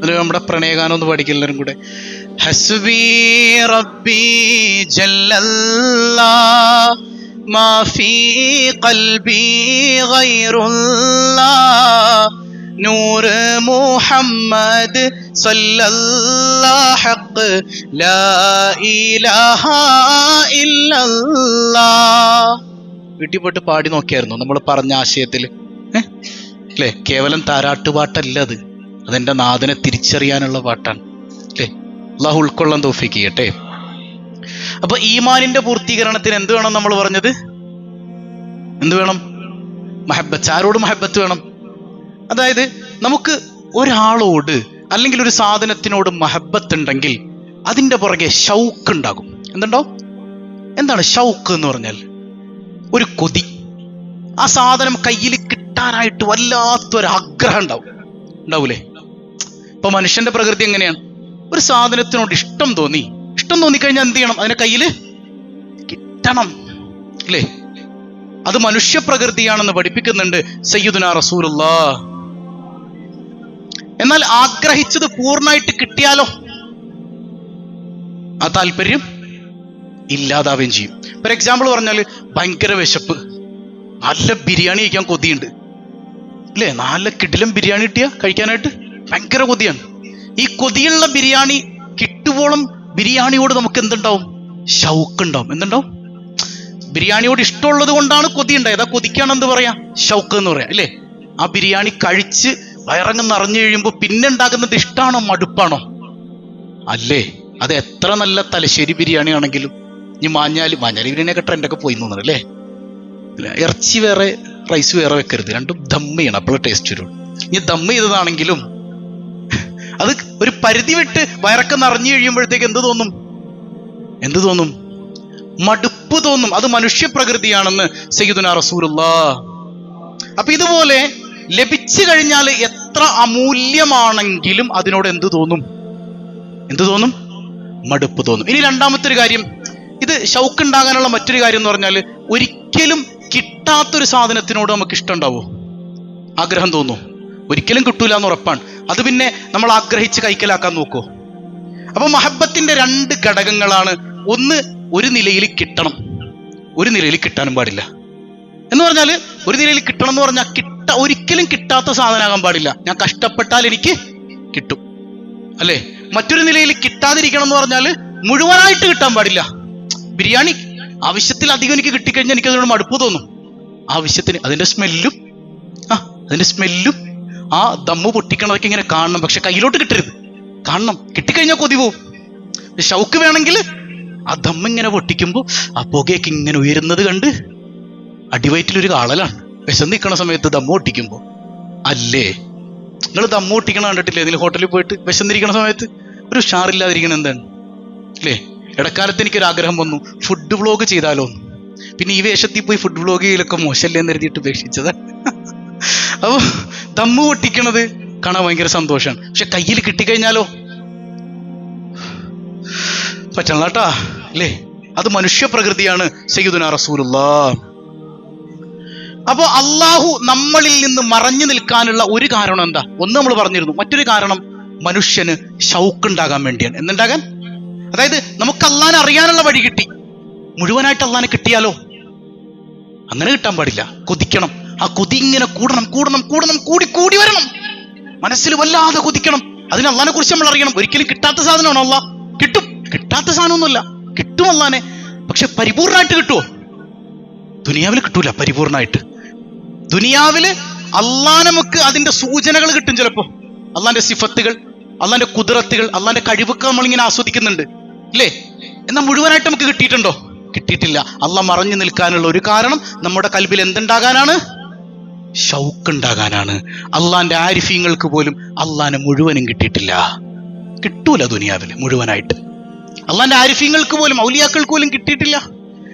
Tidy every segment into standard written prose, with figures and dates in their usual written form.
അതിൽ നമ്മുടെ പ്രണയഗാനം ഒന്ന് പഠിക്കും എല്ലാവരും കൂടെ. ഹസ്ബി റബ്ബി ജല്ലല്ലാഹ് മാ ഫീ ഖൽബി ഗൈറുല്ലാഹ് നൂർ മുഹമ്മദ് സല്ലല്ലാഹു ഹഖ് ലാ ഇലാഹ ഇല്ലല്ലാഹ്. വീട്ടിൽ പോയിട്ട് പാടി നോക്കിയായിരുന്നു നമ്മൾ പറഞ്ഞ ആശയത്തിൽ അല്ലേ? കേവലം താരാട്ടുപാട്ടല്ല അത്, അതെന്റെ നാഥനെ തിരിച്ചറിയാനുള്ള പാട്ടാണ് അല്ലേ? അള്ളാഹു ഉൾക്കൊള്ളാൻ തൗഫീഖ് ചെയ്യട്ടെ. അപ്പൊ ഈമാനിന്റെ പൂർത്തീകരണത്തിന് എന്ത് വേണം നമ്മൾ പറഞ്ഞത്? എന്ത് വേണം? മഹബത്ത്. ആരോട് മഹബത്ത് വേണം? അതായത് നമുക്ക് ഒരാളോട് അല്ലെങ്കിൽ ഒരു സാധനത്തിനോട് മഹബത്ത് ഉണ്ടെങ്കിൽ അതിന്റെ പുറകെ ഷൗക്ക് ഉണ്ടാകും. എന്തുണ്ടാവും? എന്താണ് ഷൗക്ക് എന്ന് പറഞ്ഞാൽ? ഒരു കൊതി. ആ സാധനം കയ്യിൽ കിട്ടാനായിട്ട് വല്ലാത്തൊരാഗ്രഹം ഉണ്ടാവൂലേ? ഇപ്പൊ മനുഷ്യന്റെ പ്രകൃതി എങ്ങനെയാണ്? ഒരു സാധനത്തിനോട് ഇഷ്ടം തോന്നിക്കഴിഞ്ഞാൽ എന്ത് ചെയ്യണം? അതിനെ കയ്യിൽ കിട്ടണം അല്ലേ? അത് മനുഷ്യ പ്രകൃതിയാണെന്ന് പഠിപ്പിക്കുന്നുണ്ട് സയ്യിദുനാ റസൂലുള്ളാഹ്. എന്നാൽ ആഗ്രഹിച്ചത് പൂർണ്ണമായിട്ട് കിട്ടിയാലോ ആ താല്പര്യം ഇല്ലാതാവുകയും ചെയ്യും. ഫോർ എക്സാമ്പിൾ പറഞ്ഞാല് ഭയങ്കര വിശപ്പ്, നല്ല ബിരിയാണി കഴിക്കാൻ കൊതിയുണ്ട് അല്ലേ? നല്ല കിടിലം ബിരിയാണി കിട്ടിയ കഴിക്കാനായിട്ട് ഭയങ്കര കൊതിയാണ്. ഈ കൊതിയുള്ള ബിരിയാണി കിട്ടുവോളം ബിരിയാണിയോട് നമുക്ക് എന്തുണ്ടാവും? ഷൗക്ക് ഉണ്ടാവും. എന്തുണ്ടാവും? ബിരിയാണിയോട് ഇഷ്ടമുള്ളത് കൊണ്ടാണ് കൊതി ഉണ്ടായത്. ആ കൊതിക്കാണ് എന്ത് പറയാ? ഷൗക്ക് എന്ന് പറയാം അല്ലേ? ആ ബിരിയാണി കഴിച്ച് വയറങ്ങ് നിറഞ്ഞു കഴിയുമ്പോൾ പിന്നെ ഉണ്ടാകുന്നത് ഇഷ്ടമാണോ മടുപ്പാണോ? അല്ലേ? അത് എത്ര നല്ല തലശ്ശേരി ബിരിയാണി ആണെങ്കിലും ഇനി മാഞ്ഞാലി ബിരിയാണിയൊക്കെ ട്രെൻഡൊക്കെ പോയി തോന്നുന്നു അല്ലേ? ഇറച്ചി വേറെ റൈസ് വേറെ വെക്കരുത്, രണ്ടും ദമ്മ് ചെയ്യണം, അപ്പോൾ ടേസ്റ്റ് വരും. ഇനി ദമ്മ് ചെയ്തതാണെങ്കിലും അത് ഒരു പരിധി വിട്ട് വയറൊക്കെ നിറഞ്ഞു കഴിയുമ്പോഴത്തേക്ക് എന്ത് തോന്നും? മടുപ്പ് തോന്നും. അത് മനുഷ്യ പ്രകൃതിയാണെന്ന് സയ്യിദുനാ റസൂലുള്ളാഹ്. അപ്പൊ ഇതുപോലെ ലഭിച്ചു കഴിഞ്ഞാൽ എത്ര അമൂല്യമാണെങ്കിലും അതിനോട് എന്ത് തോന്നും? മടുപ്പ് തോന്നും. ഇനി രണ്ടാമത്തെ ഒരു കാര്യം, ഇത് ഷൗക്ക് ഉണ്ടാകാനുള്ള മറ്റൊരു കാര്യം എന്ന് പറഞ്ഞാൽ ഒരിക്കലും കിട്ടാത്തൊരു സാധനത്തിനോട് നമുക്ക് ഇഷ്ടം ഉണ്ടാവോ? ആഗ്രഹം തോന്നുമോ? ഒരിക്കലും കിട്ടൂല എന്ന് ഉറപ്പാണ്. അത് പിന്നെ നമ്മൾ ആഗ്രഹിച്ച് കൈക്കലാക്കാൻ നോക്കുമോ? അപ്പൊ മഹബത്തിന്റെ രണ്ട് ഘടകങ്ങളാണ്. ഒന്ന്, ഒരു നിലയിൽ കിട്ടണം, ഒരു നിലയിൽ കിട്ടാനും പാടില്ല. എന്ന് പറഞ്ഞാല് ഒരു നിലയിൽ കിട്ടണം എന്ന് പറഞ്ഞാൽ ഒരിക്കലും കിട്ടാത്ത സാധനമാകാൻ പാടില്ല. ഞാൻ കഷ്ടപ്പെട്ടാൽ എനിക്ക് കിട്ടും അല്ലേ? മറ്റൊരു നിലയിൽ കിട്ടാതിരിക്കണം എന്ന് പറഞ്ഞാൽ മുഴുവനായിട്ട് കിട്ടാൻ പാടില്ല. ബിരിയാണി ആവശ്യത്തിലധികം എനിക്ക് കിട്ടിക്കഴിഞ്ഞാൽ എനിക്ക് അതിനോട് മടുപ്പ് തോന്നും. ആവശ്യത്തിന് അതിന്റെ സ്മെല്ലും ആ ദമ്മ് പൊട്ടിക്കണതൊക്കെ ഇങ്ങനെ കാണണം, പക്ഷെ കയ്യിലോട്ട് കിട്ടരുത്. കാണണം, കിട്ടിക്കഴിഞ്ഞാൽ കൊതി പോവും. ഷൗക്ക് വേണമെങ്കിൽ ആ ദമ്മ് ഇങ്ങനെ പൊട്ടിക്കുമ്പോൾ ആ പുകയൊക്കെ ഇങ്ങനെ ഉയരുന്നത് കണ്ട് അടിവയറ്റിലൊരു കാളലാണ് വിശന്ന് നിൽക്കണ സമയത്ത് ദമ്മ് പൊട്ടിക്കുമ്പോൾ. അല്ലേ? നിങ്ങൾ ദമ്മ് പൊട്ടിക്കണം കണ്ടിട്ടില്ലേ? ഇതിൽ ഹോട്ടലിൽ പോയിട്ട് വിശന്നിരിക്കണ സമയത്ത് ഒരു ഉഷാറില്ലാതിരിക്കണം എന്താണ് അല്ലേ? ഇടക്കാലത്ത് എനിക്കൊരാഗ്രഹം വന്നു, ഫുഡ് വ്ളോഗ് ചെയ്താലോ എന്ന്. പിന്നെ ഈ വേഷത്തിൽ പോയി ഫുഡ് വ്ളോഗ് ചെയ്യലൊക്കെ മോശമല്ലേ എന്ന് എഴുതിയിട്ട് ഉപേക്ഷിച്ചത്. അപ്പൊ ദമ്മ് പൊട്ടിക്കണത് കാണാൻ ഭയങ്കര സന്തോഷമാണ്, പക്ഷെ കയ്യിൽ കിട്ടിക്കഴിഞ്ഞാലോ പറ്റണട്ടാ അല്ലേ? അത് മനുഷ്യ പ്രകൃതിയാണ് സയ്യിദുനാ റസൂലുള്ളാഹ്. അപ്പൊ അള്ളാഹു നമ്മളിൽ നിന്ന് മറഞ്ഞു നിൽക്കാനുള്ള ഒരു കാരണം എന്താ? ഒന്ന് നമ്മൾ പറഞ്ഞിരുന്നു. മറ്റൊരു കാരണം മനുഷ്യന് ഷൗക്ക് ഉണ്ടാകാൻ വേണ്ടിയാണ്. എന്തുണ്ടാകാൻ? അതായത് നമുക്ക് അള്ളാനെ അറിയാനുള്ള വഴി കിട്ടി, മുഴുവനായിട്ട് അള്ളാനെ കിട്ടിയാലോ? അങ്ങനെ കിട്ടാൻ പാടില്ല. കൊതിക്കണം. ആ കൊതി ഇങ്ങനെ കൂടണം, കൂടി വരണം. മനസ്സിൽ വല്ലാതെ കൊതിക്കണം. അതിന് അള്ളാനെ കുറിച്ച് നമ്മൾ അറിയണം. ഒരിക്കലും കിട്ടാത്ത സാധനമാണോ അള്ളാഹ്? കിട്ടും. കിട്ടാത്ത സാധനമൊന്നുമല്ല, കിട്ടും അള്ളാനെ. പക്ഷെ പരിപൂർണമായിട്ട് കിട്ടുമോ? ദുനിയാവിൽ കിട്ടൂല പരിപൂർണമായിട്ട്. ദുനിയാവില് അള്ളാഹ് നമുക്ക് അതിന്റെ സൂചനകൾ കിട്ടും. ചിലപ്പോ അള്ളാന്റെ സിഫത്തുകൾ, അള്ളാന്റെ കുദ്റത്തുകൾ, അള്ളാന്റെ കഴിവൊക്കെ നമ്മളിങ്ങനെ ആസ്വദിക്കുന്നുണ്ട് അല്ലേ? എന്നാൽ മുഴുവനായിട്ട് നമുക്ക് കിട്ടിയിട്ടുണ്ടോ? കിട്ടിയിട്ടില്ല. അള്ളാഹ് മറഞ്ഞു നിൽക്കാനുള്ള ഒരു കാരണം നമ്മുടെ കൽബിൽ എന്തുണ്ടാകാനാണ്? ഷൗക്ക് ഉണ്ടാകാനാണ്. അള്ളാന്റെ ആരിഫീങ്ങൾക്ക് പോലും അള്ളാനെ മുഴുവനും കിട്ടിയിട്ടില്ല. കിട്ടൂല ദുനിയാവില് മുഴുവനായിട്ട്. അള്ളാന്റെ ആരിഫീങ്ങൾക്ക് പോലും, ഔലിയാക്കൾക്ക് പോലും കിട്ടിയിട്ടില്ല.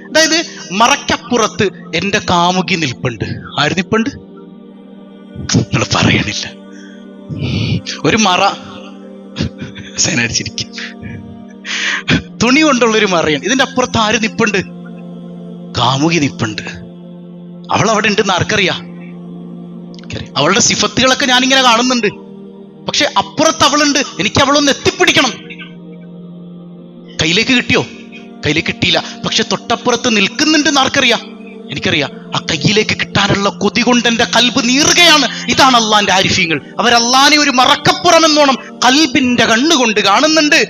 അതായത് മറക്കപ്പുറത്ത് എന്റെ കാമുകി നിൽപ്പുണ്ട്. ആര് നിൽപ്പുണ്ട്? നിങ്ങൾ പറയണില്ല. ഒരു മറ സേനടിച്ചിരിക്കും, തുണി കൊണ്ടുള്ളൊരു മറയാണ്. ഇതിന്റെ അപ്പുറത്ത് ആര് നിപ്പുണ്ട്? കാമുകി നിപ്പുണ്ട്. അവൾ അവിടെ ഉണ്ടെന്ന് ആർക്കറിയാം? അവളുടെ സിഫത്തുകളൊക്കെ ഞാനിങ്ങനെ കാണുന്നുണ്ട്, പക്ഷെ അപ്പുറത്ത് അവളുണ്ട്, എനിക്ക് അവളൊന്ന് എത്തിപ്പിടിക്കണം. കയ്യിലേക്ക് കിട്ടിയോ? കയ്യിലേക്ക് കിട്ടിയില്ല. പക്ഷെ തൊട്ടപ്പുറത്ത് നിൽക്കുന്നുണ്ടെന്ന് ആർക്കറിയാം? എനിക്കറിയാം. ആ കയ്യിലേക്ക് കിട്ടാനുള്ള കൊതി കൊണ്ട് എന്റെ കൽബ് നീറുകയാണ്. ഇതാണ് അള്ളാന്റെ ആരിഫീങ്ങൾ. അവരല്ലാനെ ഒരു മറക്കപ്പുറം എന്നോണം കൽബിന്റെ കണ്ണുകൊണ്ട് കാണുന്നുണ്ട്.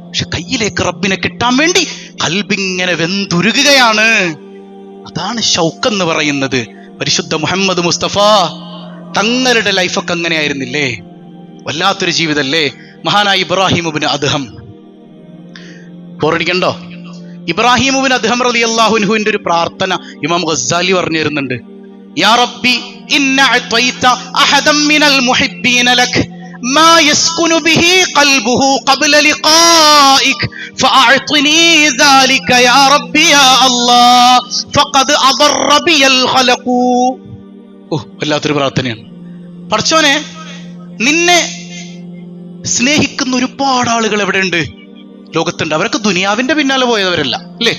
പക്ഷെ കയ്യിലേക്ക് റബ്ബിനെ കിട്ടാൻ വേണ്ടി കൽബിങ്ങനെ വെന്തുരുകുകയാണ്. അതാണ് ഷൗക്കെന്ന് പറയുന്നത്. പരിശുദ്ധ മുഹമ്മദ് മുസ്തഫ തങ്ങളുടെ ലൈഫൊക്കെ അങ്ങനെ ആയിരുന്നില്ലേ? വല്ലാത്തൊരു ജീവിതല്ലേ? മഹാനായ ഇബ്രാഹിം ഇബ്നു അദ്ഹം, ബോറടിക്കണ്ടോ? ഇബ്രാഹിം ഇബ്നു അദ്ഹം റളിയല്ലാഹു അൻഹുവിന്റെ ഒരു പ്രാർത്ഥന ഇമാം ഗസ്സാലി പറഞ്ഞു തരുന്നുണ്ട്. യാ റബ്ബി ഇന്ന അത്വൈത അഹദൻ മിനൽ മുഹിബ്ബീന ലക് മാ യസ്കുനു ബിഹി ഖൽബുഹു ഖബ്ല ലിഖാഇക് ഫഅഅ്തിനി ദാലിക യാ റബ്ബി യാ അല്ലാഹ് ഫഖദ് അദറ ബിയൽ ഖലഖു. വല്ലാത്തൊരു പ്രാർത്ഥനയാണ്. പടച്ചോനെ, നിന്നെ സ്നേഹിക്കുന്ന ഒരുപാട് ആളുകൾ എവിടെയുണ്ട്? ലോകത്തുണ്ട്. അവരൊക്കെ ദുനിയാവിന്റെ പിന്നാലെ പോയവരല്ല അല്ലേ?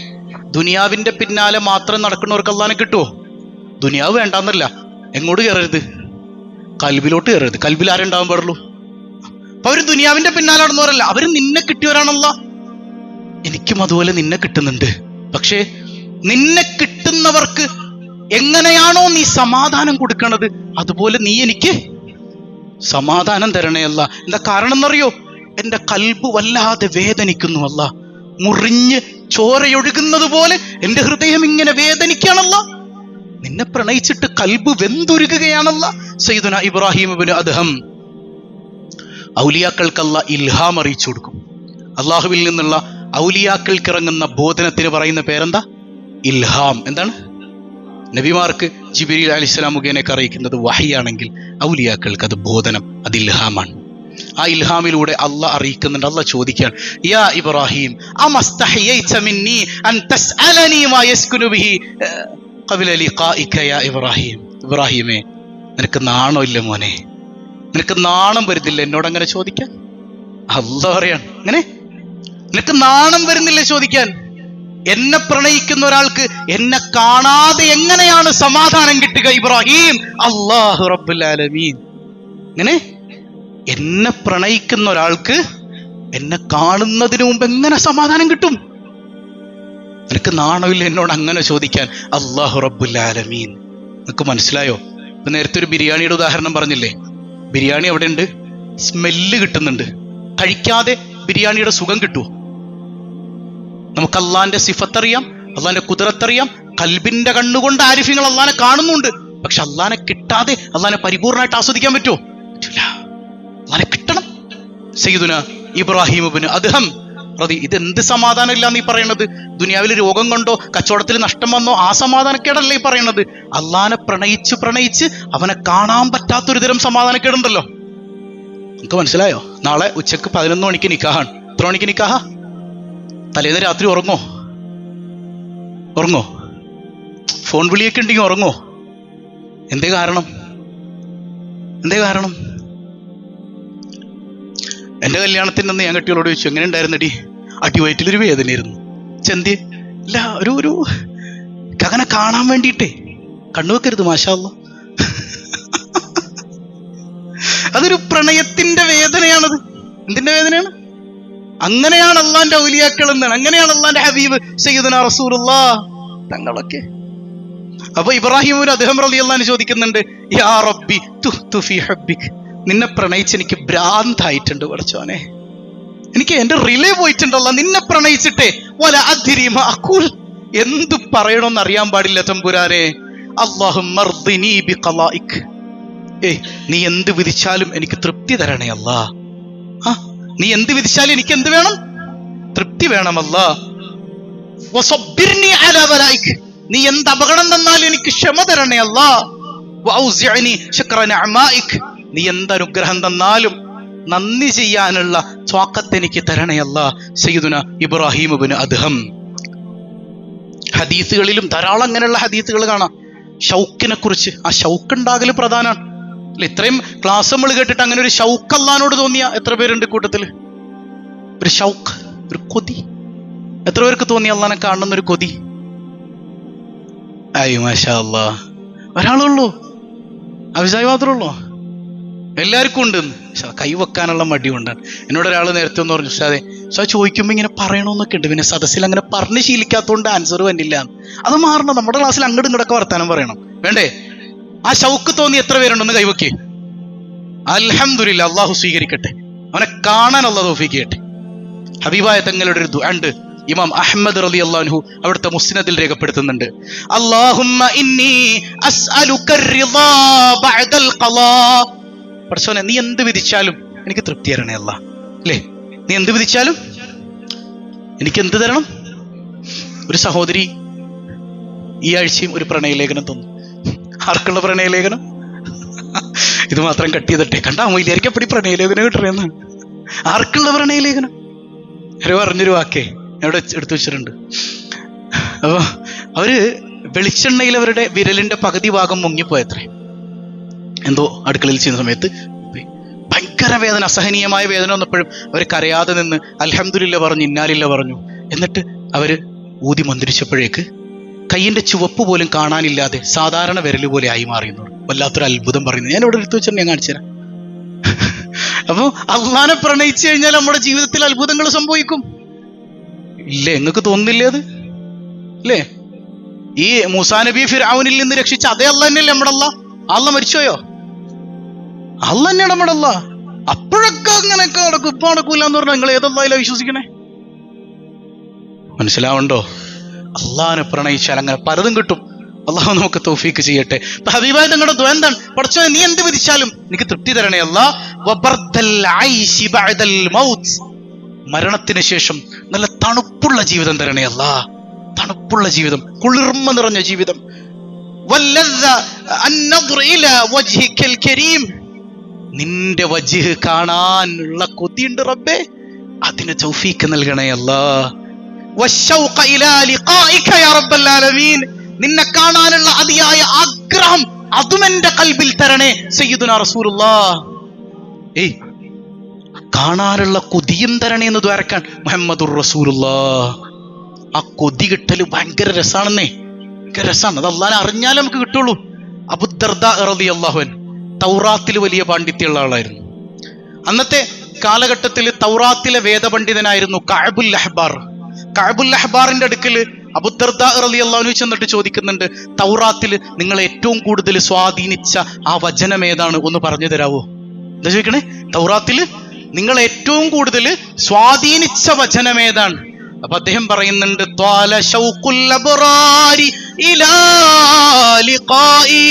ദുനിയാവിന്റെ പിന്നാലെ മാത്രം നടക്കുന്നവർക്ക് അള്ളാനെ കിട്ടുമോ? ദുനിയാവ് വേണ്ടാന്നല്ല, എങ്ങോട്ട് കയറരുത്? കൽബിലോട്ട് കയറരുത്. കൽബിൽ ആരുണ്ടാവാൻ പാടുള്ളൂ? അപ്പൊ അവര് ദുനിയാവിന്റെ പിന്നാലെ നടന്നവരല്ല, അവര് നിന്നെ കിട്ടിയവരാണല്ല. എനിക്കും അതുപോലെ നിന്നെ കിട്ടുന്നുണ്ട്. പക്ഷേ നിന്നെ കിട്ടുന്നവർക്ക് എങ്ങനെയാണോ നീ സമാധാനം കൊടുക്കണത്, അതുപോലെ നീ എനിക്ക് സമാധാനം തരണേ അല്ല. എന്താ കാരണം എന്നറിയോ? എന്റെ കൽബ് വല്ലാതെ വേദനിക്കുന്നു അല്ല. മുറിഞ്ഞ് ചോരയൊഴുകുന്നത് പോലെ എന്റെ ഹൃദയം ഇങ്ങനെ വേദനിക്കുകയാണല്ല. നിന്നെ പ്രണയിച്ചിട്ട് കൽബ് വെന്തുരുകുകയാണല്ല. സയ്യിദുനാ ഇബ്രാഹിം ഇബ്നു അദ്ഹം ഔലിയാക്കൾക്കല്ല ഇൽഹാം അറിയിച്ചു കൊടുക്കും. അള്ളാഹുവിൽ നിന്നുള്ള ഔലിയാക്കൾക്ക് ഇറങ്ങുന്ന ബോധനത്തിന് പറയുന്ന പേരെന്താ? ഇൽഹാം. എന്താണ്? നബിമാർക്ക് ജിബ്രീൽ അലൈഹിസ്സലാം മുഖേനയൊക്കെ അറിയിക്കുന്നത് വഹിയാണെങ്കിൽ ഔലിയാക്കൾക്ക് അത് ബോധനം, അത് ഇൽഹാമാണ്. ആ ഇൽഹാമിലൂടെ അള്ളാഹ് അറിയിക്കുന്നുണ്ട്. അള്ളാഹ് ചോദിക്കുകയാണ്, യാ ഇബ്രാഹിം അമസ്തഹയൈത മിന്നി അൻ തസ്അലനി മാ യസ്കുനു ബിഹി ഖബ്ല ലിഖാഇക യാ ഇബ്രാഹിം. ഇബ്രാഹിമേ, നിനക്ക് നാണമില്ല മോനെ? നിനക്ക് നാണം വരുന്നില്ല എന്നോട് അങ്ങനെ ചോദിക്കാൻ? അള്ളാഹ് പറയാണ്, അങ്ങനെ നിനക്ക് നാണം വരുന്നില്ല ചോദിക്കാൻ? എന്നെ പ്രണയിക്കുന്ന ഒരാൾക്ക് എന്നെ കാണാതെ എങ്ങനെയാണ് സമാധാനം കിട്ടുക ഇബ്രാഹിം? അല്ലാഹു റബ്ബുൽ ആലമീൻ. ഇങ്ങനെ എന്നെ പ്രണയിക്കുന്ന ഒരാൾക്ക് എന്നെ കാണുന്നതിന് മുമ്പ് എങ്ങനെ സമാധാനം കിട്ടും? നിനക്ക് നാണമില്ല എന്നോട് അങ്ങനെ ചോദിക്കാൻ? അല്ലാഹു റബ്ബുൽ ആലമീൻ. നിനക്ക് മനസ്സിലായോ? ഇപ്പൊ നേരത്തെ ഒരു ബിരിയാണിയുടെ ഉദാഹരണം പറഞ്ഞില്ലേ? ബിരിയാണി എവിടെ ഉണ്ട്? സ്മെല്ല് കിട്ടുന്നുണ്ട്. കഴിക്കാതെ ബിരിയാണിയുടെ സുഖം കിട്ടുമോ? നമുക്ക് അള്ളാന്റെ സിഫത്തറിയാം, അള്ളാന്റെ കുദറത്തറിയാം. കൽബിന്റെ കണ്ണുകൊണ്ട് ആരിഫ്യങ്ങൾ അള്ളാനെ കാണുന്നുണ്ട്. പക്ഷെ അള്ളാനെ കിട്ടാതെ അള്ളാനെ പരിപൂർണമായിട്ട് ആസ്വദിക്കാൻ പറ്റുമോ? പറ്റില്ല. അള്ളാനെ കിട്ടണം. സയ്യിദുനാ ഇബ്രാഹിം ഇബ്നു അദ്ഹം ഇതെന്ത് സമാധാനം ഇല്ലാന്ന് ഈ പറയണത്? ദുനിയാവിൽ രോഗം കൊണ്ടോ കച്ചവടത്തിൽ നഷ്ടം വന്നോ ആ സമാധാനക്കേടല്ലേ ഈ പറയണത്? അള്ളാനെ പ്രണയിച്ച് പ്രണയിച്ച് അവനെ കാണാൻ പറ്റാത്തൊരു തരം സമാധാനക്കേടുണ്ടല്ലോ. നമുക്ക് മനസ്സിലായോ? നാളെ ഉച്ചക്ക് 11 മണിക്ക് നിക്കാഹാണ്. എത്ര മണിക്ക് നിക്കാഹാ? തലേന്ന് രാത്രി ഉറങ്ങോ? ഫോൺ വിളിയൊക്കെ ഉണ്ടെങ്കിൽ ഉറങ്ങോ? എന്തേ കാരണം? എന്റെ കല്യാണത്തിന് അന്ന് ഞാൻ കെട്ടിയോളോട് ചോദിച്ചു, എങ്ങനെ ഉണ്ടായിരുന്നടി? അടിവയറ്റിലൊരു വേദനയായിരുന്നു. ചെന്തി ഇല്ല, ഒരു കകനെ കാണാൻ വേണ്ടിയിട്ടേ. കണ്ണു വെക്കരുത്, മാഷാ അല്ലാഹ്. അതൊരു പ്രണയത്തിന്റെ വേദനയാണത്. എന്തിന്റെ വേദനയാണ്? അങ്ങനെയാണ് അള്ളാന്റെ ഔലിയാക്കൾ എന്നാണ്. അങ്ങനെയാണ് അള്ളാന്റെ ഹബീബ് സയ്യിദുനാ റസൂലുള്ളാഹ് തങ്ങളൊക്കെ. അപ്പൊ ഇബ്രാഹിം ഇബ്നു അദ്ഹം റളിയല്ലാഹു അൻഹു ചോദിക്കുന്നുണ്ട്, യാ റബ്ബി തുഹ്തു ഫീ ഹബ്ബിക്. നിന്നെ പ്രണയിച്ച് എനിക്ക് ഭ്രാന്തായിട്ടുണ്ട് പടച്ചോനെ. എനിക്ക് എന്റെ റിലേ പോയിട്ടുണ്ടല്ലോ നിന്നെ പ്രണയിച്ചിട്ടേ. വല അദ്രി മാ അഖൂൽ. എന്തു പറയണമെന്ന് അറിയാൻ പാടില്ല തമ്പുരാനെ. അല്ലാഹുമ്മ അർദിനി ബിഖളാഇക്. നീ എന്ത് വിധിച്ചാലും എനിക്ക് തൃപ്തി തരണേ അല്ലാ. നീ എന്ത് വിധിച്ചാലും എനിക്ക് എന്ത് വേണം? തൃപ്തി വേണം അല്ലാ. വസബ്ബിർനി അലാ ബലാഇക്. നീ എന്ത് അപകടം തന്നാലും എനിക്ക് ക്ഷമ തരണേ അല്ലാ. വഔസിഅനി ശുക്ര നിഅമാഇക്. നീ എന്ത് അനുഗ്രഹം തന്നാലും നന്ദി ചെയ്യാനുള്ള ത്വാഖത്ത് എനിക്ക് തരണേ അല്ലാ. സയ്യിദുനാ ഇബ്രാഹിം ഇബ്നു അദ്ഹം. ഹദീസുകളിലും ധാരാളം അങ്ങനെയുള്ള ഹദീസുകൾ കാണാം ഷൗക്കിനെ കുറിച്ച്. ആ ഷൗക്ക് ഉണ്ടാകൽ പ്രധാനമാണ്. ഇത്രയും ക്ലാസ് നമ്മൾ കേട്ടിട്ട് അങ്ങനെ ഒരു ഷൗക്ക് അല്ലാനോട് തോന്നിയ എത്ര പേരുണ്ട് കൂട്ടത്തില്? ഒരു ഷൗക്ക്, ഒരു കൊതി. എത്ര പേർക്ക് തോന്നി അള്ളാനെ കാണുന്നൊരു കൊതി? അയ്യോ മാഷാ അല്ലാ. ഒരാളുള്ളൂ, അഭിസായി മാത്രമേ ഉള്ളൂ. എല്ലാവർക്കും ഉണ്ട്. കൈവെക്കാനുള്ള മടി കൊണ്ടാണ്. എന്നോട് ഒരാൾ നേരത്തെ ഒന്ന് പറഞ്ഞു, ഉസ്താദേ ചോദിക്കുമ്പോൾ ഇങ്ങനെ പറയണമെന്നൊക്കെ ഉണ്ട്, പിന്നെ സദസ്സിൽ അങ്ങനെ പറഞ്ഞ് ശീലിക്കാത്തതുകൊണ്ട് ആൻസർ വന്നില്ല. അത് മാറണം. നമ്മുടെ ക്ലാസ്സിൽ അങ്ങോട്ടും ഇങ്ങോട്ടൊക്കെ വർത്താനം പറയണം, വേണ്ടേ? ആ ഷൗക്ക് തോന്നി എത്ര പേരുണ്ടെന്ന് കൈവക്കേ. അൽഹംദുലില്ലാ, അള്ളാഹു സ്വീകരിക്കട്ടെ, അവനെ കാണാൻ അല്ലാഹു തൗഫീഖ് ചെയ്യട്ടെ. ഹബീബായ തങ്ങളുടെ ഒരു ദുആ ഉണ്ട്, ഇമാം അഹ്മദ് റളിയല്ലാഹു അൻഹു അവിടുത്തെ മുസ്നദിൽ രേഖപ്പെടുത്തുന്നുണ്ട്. അല്ലാഹുമ്മ ഇന്നി അസ്അലുക റിളാ ബഅദൽ ഖളാ. പടച്ചോനെ, നീ എന്ത് വിധിച്ചാലും എനിക്ക് തൃപ്തി തരണേ അല്ലാ. അല്ലേ? നീ എന്ത് വിധിച്ചാലും എനിക്ക് എന്ത് തരണം? ഒരു സഹോദരി ഈ ആഴ്ചയും ഒരു പ്രണയലേഖനം തന്നു. ആർക്കുള്ള പ്രണയലേഖനം? ഇത് മാത്രം കട്ട് ചെയ്തിട്ടെ, കണ്ടാ മൊയിലായിരിക്കപ്പടി പ്രണയലേഖനം കിട്ടണേന്ന്. ആർക്കുള്ള പ്രണയലേഖനം? ഒരു പറഞ്ഞൊരു വാക്കേ അവിടെ എടുത്തു വെച്ചിട്ടുണ്ട്. അപ്പൊ അവര് വെളിച്ചെണ്ണയിൽ അവരുടെ വിരലിന്റെ പകുതി ഭാഗം മുങ്ങിപ്പോയത്രേ. എന്തോ അടുക്കളയിൽ ചെയ്യുന്ന സമയത്ത് ഭയങ്കര വേദന, അസഹനീയമായ വേദന വന്നപ്പോഴും അവർ കരയാതെ നിന്ന് അൽഹംദുലില്ലാ പറഞ്ഞു, ഇന്നാലില്ല പറഞ്ഞു. എന്നിട്ട് അവര് ഊതി മന്ത്രിച്ചപ്പോഴേക്ക് കയ്യിന്റെ ചുവപ്പ് പോലും കാണാനില്ലാതെ സാധാരണ വിരല് പോലെ ആയി മാറിയെന്നു. വല്ലാത്തൊരു അത്ഭുതം പറയുന്നത് ഞാൻ ഇവിടെ എടുത്തു വെച്ചിട്ട് ഞാൻ കാണിച്ചു തരാം. അപ്പൊ അള്ളാനെ പ്രണയിച്ചു കഴിഞ്ഞാൽ നമ്മുടെ ജീവിതത്തിൽ അത്ഭുതങ്ങൾ സംഭവിക്കും. ഇല്ലേ? നിങ്ങൾക്ക് തോന്നുന്നില്ലേ അത്? അല്ലേ? ഈ മൂസാ നബി ഫിർഔനിൽ നിന്ന് രക്ഷിച്ച അതേ അള്ളാഹ് തന്നെയല്ലേ നമ്മുടെ അള്ളാഹ്? അള്ളാഹ് മരിച്ചോയോ? അള്ളാഹ് തന്നെയാണ് നമ്മുടെ അള്ളാഹ്. അപ്പോഴൊക്കെ അങ്ങനെയൊക്കെ നടക്കും, ഇപ്പൊ നടക്കൂല എന്ന് പറഞ്ഞാൽ നിങ്ങൾ ഏതല്ലാഹിലാ വിശ്വസിക്കണേ? മനസ്സിലാവണ്ടോ? അള്ളാഹിനെ പ്രണയിച്ചാൽ അങ്ങനെ പലതും കിട്ടും. അള്ളാഹു നമുക്ക് തൗഫീക്ക് ചെയ്യട്ടെ. ഹബീബായ തങ്ങളുടെ ദുആ എന്താണ്? പടച്ചോനെ, നീ എന്ത് വിധിച്ചാലും എനിക്ക് തൃപ്തി തരണേ അല്ലാ. മരണത്തിന് ശേഷം നല്ല തണുപ്പുള്ള ജീവിതം തരണേ അല്ലാ. തണുപ്പുള്ള ജീവിതം, കുളിർമ നിറഞ്ഞ ജീവിതം. നിന്റെ വജ്ഹ് കാണാനുള്ള കൊതിയുണ്ട് റബ്ബേ, അതിന് തൗഫീക്ക് നൽകണേ അല്ലാ. നിന്നെ കാണാനുള്ള അതിയായ ആഗ്രഹം അതും എന്റെ കൽബിൽ തരണേ സയ്യിദുനാ റസൂലുള്ളാഹ്. കാണാനുള്ള കൊതിയും തരണേ എന്ന് ദ്വാരക്കാൻ മുഹമ്മദുർ റസൂലുള്ളാഹ്. ആ കൊതി കിട്ടല് ഭയങ്കര രസാണെന്നേ, ഭയങ്കര രസാണ്. അത് അള്ളാഹനെ അറിഞ്ഞാലേ നമുക്ക് കിട്ടുള്ളൂ. അബൂദർദാ റളിയല്ലാഹു അൻഹു തൗറാത്തിൽ വലിയ പാണ്ഡിത്യമുള്ള ആളായിരുന്നു. അന്നത്തെ കാലഘട്ടത്തിൽ തൗറാത്തിലെ വേദപണ്ഡിതനായിരുന്നു കഅബുൽ അഹ്ബാർ. കഅബുൽ അഹ്ബാറിന്റെ അടുക്കല് അബൂദർദാ റളിയല്ലാഹു അൻഹു ചെന്നിട്ട് ചോദിക്കുന്നുണ്ട്, തൗറാത്തിൽ നിങ്ങളെ ഏറ്റവും കൂടുതൽ സ്വാധീനിച്ച ആ വചനം ഏതാണ്, ഒന്ന് പറഞ്ഞു തരാവോ? എന്താ ചോദിക്കണേ? തൗറാത്തില് നിങ്ങൾ ഏറ്റവും കൂടുതൽ സ്വാധീനിച്ച വചനം ഏതാണ്? അപ്പൊ അദ്ദേഹം പറയുന്നുണ്ട്, ത്വാല ശൗഖുൽ അബ്റാരി ഇലാ ലിഖാഇ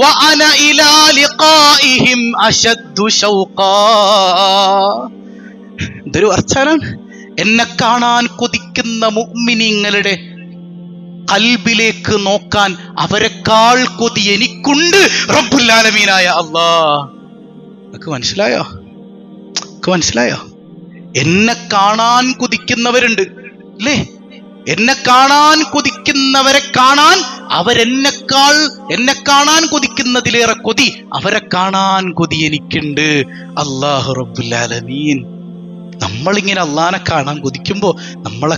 വഅന ഇലാ ലിഖാഇഹിം അശദ്ദു ശൗഖാ. ഇതൊരു അർത്ഥമാണ്. എന്നെ കാണാൻ കൊതിക്കുന്ന മുഅ്മിനീങ്ങളുടെ ഖൽബിലേക്ക് നോക്കാൻ അവരെക്കാൾ കൊതി എനിക്കുണ്ട് റബ്ബുൽ ആലമീനായ അല്ലാഹ്. നിങ്ങൾക്ക് മനസ്സിലായോ? മനസ്സിലായോ? എന്നെ കാണാൻ കൊതിക്കുന്നവരുണ്ട് അല്ലേ? എന്നെ കാണാൻ കൊതിക്കുന്നവരെ കാണാൻ എന്നെ കാണാൻ കൊതിക്കുന്നതിലേറെ കൊതി അവരെ കാണാൻ കൊതി എനിക്കുണ്ട് അല്ലാഹു റബ്ബുൽ ആലമീൻ. നമ്മളിങ്ങനെ അള്ളാനെ കാണാൻ കൊതിക്കുമ്പോ നമ്മളെ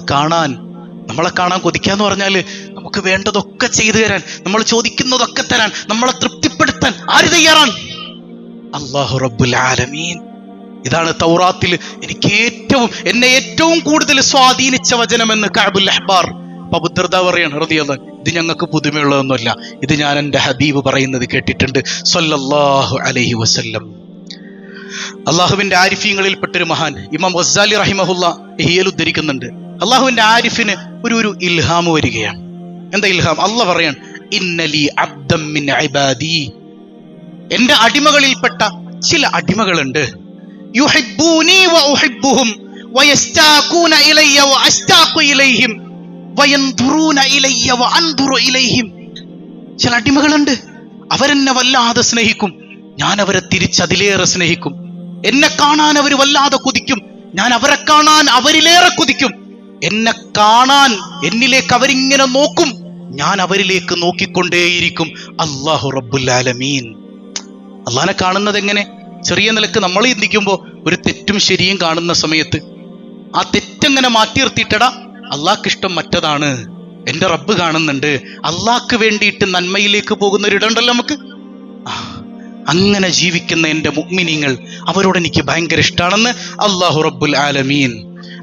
കാണാൻ കൊതിക്കാന്ന് പറഞ്ഞാല് നമുക്ക് വേണ്ടതൊക്കെ ചെയ്തു തരാൻ, നമ്മൾ ചോദിക്കുന്നതൊക്കെ തരാൻ, നമ്മളെ തൃപ്തിപ്പെടുത്താൻ ആര് തയ്യാറാണ്? അല്ലാഹു റബ്ബുൽ ആലമീൻ. ഇതാണ് തൗറാത്തിൽ എന്നെ ഏറ്റവും കൂടുതൽ സ്വാധീനിച്ച വചനമെന്ന് കഅബുൽ അഹ്ബാർ. അബൂദർദാ പറയാണ് റളിയല്ലാഹു അൻഹു, ഇത് ഞങ്ങൾക്ക് പുതുമയുള്ളതൊന്നുമല്ല, ഇത് ഞാൻ എൻ്റെ ഹബീബ് പറയുന്നത് കേട്ടിട്ടുണ്ട് സ്വല്ലല്ലാഹു അലൈഹി വസല്ലം. അള്ളാഹുവിന്റെ ആരിഫീങ്ങളിൽപ്പെട്ടൊരു മഹാൻ ഇമാം ഗസ്സാലി റഹിമഹുല്ലാ ഇഹ്യയിൽ ഉദ്ധരിക്കുന്നുണ്ട്, അള്ളാഹുവിന്റെ ആരിഫിന് ഒരു ഇൽഹാം വരികയാണ്. എന്താ ഇൽഹാം? അള്ളാഹ് പറയാണ്, ഇന്നലി അബ്ദൻ മിൻ ഇബാദി, എന്റെ അടിമകളിൽപ്പെട്ട ചില അടിമകളുണ്ട്, യുഹിബ്ബൂനി വ ഉഹിബ്ബുഹും വയസ്താഖൂന ഇലയ്യ വ അസ്താഖു ഇലൈഹിം വയൻദുറൂന ഇലയ്യ വ അൻദുറു ഇലൈഹിം. ചില അടിമകളുണ്ട്, അവരെന്നെ വല്ലാതെ സ്നേഹിക്കും, ഞാൻ അവരെ തിരിച്ചതിലേറെ സ്നേഹിക്കും. എന്നെ കാണാൻ അവർ വല്ലാതെ കൊതിക്കും, ഞാൻ അവരെ കാണാൻ അവരിലേറെ കൊതിക്കും. എന്നെ കാണാൻ എന്നിലേക്ക് അവരിങ്ങനെ നോക്കും, ഞാൻ അവരിലേക്ക് നോക്കിക്കൊണ്ടേയിരിക്കും. അല്ലാഹു റബ്ബുൽ ആലമീൻ. അള്ളാഹനെ കാണുന്നത് എങ്ങനെ? ചെറിയ നിലക്ക് നമ്മൾ ചിന്തിക്കുമ്പോൾ ഒരു തെറ്റും ശരിയും കാണുന്ന സമയത്ത് ആ തെറ്റെങ്ങനെ മാറ്റി നിർത്തിയിട്ടടാ, അള്ളാഹ്ക്ക് ഇഷ്ടം മറ്റതാണ്, എൻ്റെ റബ്ബ് കാണുന്നുണ്ട്, അള്ളാഹ്ക്ക് വേണ്ടിയിട്ട് നന്മയിലേക്ക് പോകുന്ന ഒരിടമുണ്ടല്ലോ നമുക്ക്. അങ്ങനെ ജീവിക്കുന്ന എൻ്റെ മുഅ്മിനീങ്ങൾ, അവരോട് എനിക്ക് ഭയങ്കര ഇഷ്ടമാണെന്ന് അല്ലാഹു റബ്ബുൽ ആലമീൻ.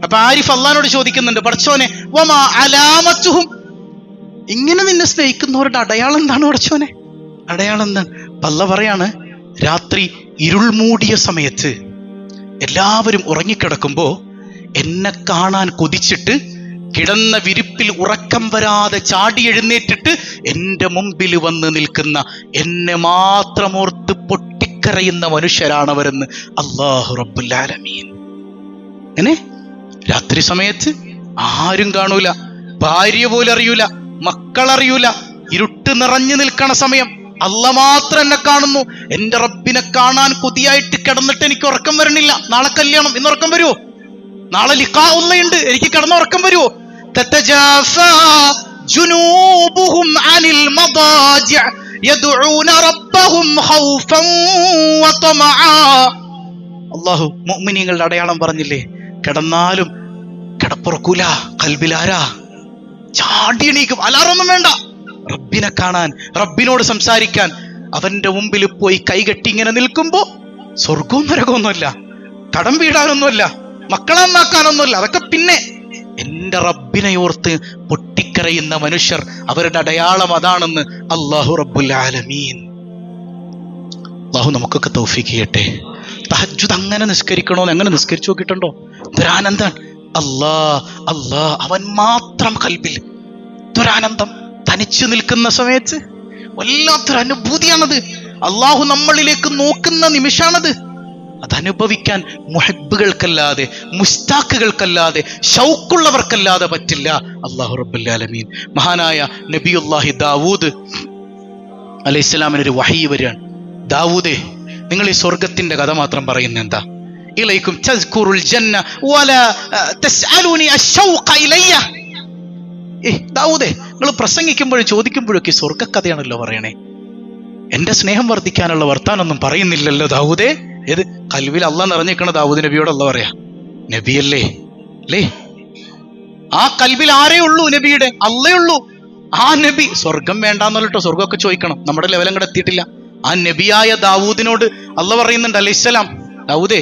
അപ്പൊ ആരിഫ് അള്ളാഹിനോട് ചോദിക്കുന്നുണ്ട്, പടച്ചോനെ വമാ അലാമത്തുഹും, ഇങ്ങനെ നിന്നെ സ്നേഹിക്കുന്നവരുടെ അടയാളം എന്താണ് പടച്ചോനെ? അടയാളം എന്താണ്? അല്ലാഹ് പറയാണ്, രാത്രി ഇരുൾ മൂടിയ സമയത്ത് എല്ലാവരും ഉറങ്ങിക്കിടക്കുമ്പോ എന്നെ കാണാൻ കൊതിച്ചിട്ട് കിടന്ന വിരിപ്പിൽ ഉറക്കം വരാതെ ചാടി എഴുന്നേറ്റിട്ട് എൻ്റെ മുമ്പിൽ വന്ന് നിൽക്കുന്ന, എന്നെ മാത്രമോർത്ത് പൊട്ടിക്കരയുന്ന മനുഷ്യരാണവരെന്ന് അല്ലാഹു റബ്ബുൽ ആലമീൻ. അങ്ങനെ രാത്രി സമയത്ത് ആരും കാണൂല, ഭാര്യ പോലും അറിയൂല, മക്കളറിയൂല, ഇരുട്ട് നിറഞ്ഞു നിൽക്കണ സമയം അല്ലാഹ് മാത്രം എന്നെ കാണുന്നു. എൻ്റെ റബ്ബിനെ കാണാൻ കൊതിയായിട്ട് കിടന്നിട്ട് എനിക്ക് ഉറക്കം വരണില്ല. നാളെ കല്യാണം, ഇന്ന് ഉറക്കം വരുമോ? നാളെ ലിഖാഉള്ളയുണ്ട്, എനിക്ക് കിടന്ന ഉറക്കം വരുമോ? തതജാഫാ ജുനൂബുഹും അനിൽ മദാജിഅ യദ്ഊന റബ്ബഹും ഖൗഫൻ വതമആ. അല്ലാഹു മുഅ്മിനീങ്ങളുടെ അടയാളം പറഞ്ഞില്ലേ? കിടന്നാലും കിടപ്പുറക്കൂല, കൽബിലാരാ? ചാടി എണീക്കും, അലാറൊന്നും വേണ്ട. റബ്ബിനെ കാണാൻ, റബ്ബിനോട് സംസാരിക്കാൻ അവന്റെ മുമ്പിൽ പോയി കൈകെട്ടി ഇങ്ങനെ നിൽക്കുമ്പോ സ്വർഗവും നരകമൊന്നുമല്ല, കടം വീടാനൊന്നുമല്ല, മക്കളെ നന്നാക്കാനൊന്നുമല്ല, അതൊക്കെ പിന്നെ. എന്റെ റബ്ബിനെ ഓർത്ത് പൊട്ടിക്കരയുന്ന മനുഷ്യർ, അവരുടെ അടയാളം അതാണെന്ന് അല്ലാഹു റബ്ബുൽ ആലമീൻ. അല്ലാഹു നമുക്കൊക്കെ തൗഫീഖ് ചെയ്യട്ടെ. തഹജ്ജുദ് അങ്ങനെ നിസ്കരിക്കണോന്ന് എങ്ങനെ നിസ്കരിച്ചു നോക്കിയിട്ടുണ്ടോ? ദുരാനന്ദാണ്. അല്ലാ അവൻ മാത്രം കൽബിൽ. ദുരാനന്ദം തനിച്ചു നിൽക്കുന്ന സമയത്ത് വല്ലാത്തൊരു അനുഭൂതിയാണത്. അള്ളാഹു നമ്മളിലേക്ക് നോക്കുന്ന നിമിഷാണത്. അതനുഭവിക്കാൻ മുഹബ്ബുകൾക്കല്ലാതെ, മുസ്താഖുകൾക്കല്ലാതെ, ഷൗക്കുള്ളവർക്കല്ലാതെ പറ്റില്ല. അല്ലാഹു റബ്ബുൽ ആലമീൻ. മഹാനായ നബിയുല്ലാഹി ദാവൂദ് അലൈഹിസ്സലാമിനൊരു വഹി വരികയാണ്. ദാവൂദേ, നിങ്ങൾ ഈ സ്വർഗത്തിന്റെ കഥ മാത്രം പറയുന്ന എന്താ? ഇലൈക്കും തസ്കുറുൽ ജന്ന വലാ തസ്അലുനി അശ്ശൗഖ ഇലയ്യ. ദാവൂദേ, നിങ്ങൾ പ്രസംഗിക്കുമ്പോഴും ചോദിക്കുമ്പോഴൊക്കെ സ്വർഗക്കഥയാണല്ലോ പറയണേ. എന്റെ സ്നേഹം വർദ്ധിക്കാനുള്ള വർത്താനൊന്നും പറയുന്നില്ലല്ലോ ദാവൂദേ. ഏത് കൽവിൽ അള്ളാഹ് നിറഞ്ഞിരിക്കണ ദാവൂദ് നബിയോട് അള്ളാഹ് പറയാ, നബിയല്ലേ അല്ലേ? ആ കൽവിൽ ആരേ ഉള്ളൂ? നബിയുടെ അള്ളേ ഉള്ളൂ. ആ നബി സ്വർഗം വേണ്ടാന്നല്ലോ, സ്വർഗമൊക്കെ ചോദിക്കണം, നമ്മുടെ ലെവലും കൂടെ എത്തിയിട്ടില്ല. ആ നബിയായ ദാവൂദിനോട് അള്ളാഹ് പറയുന്നുണ്ട്, അലൈഹിസ്സലാം, ദാവൂദേ,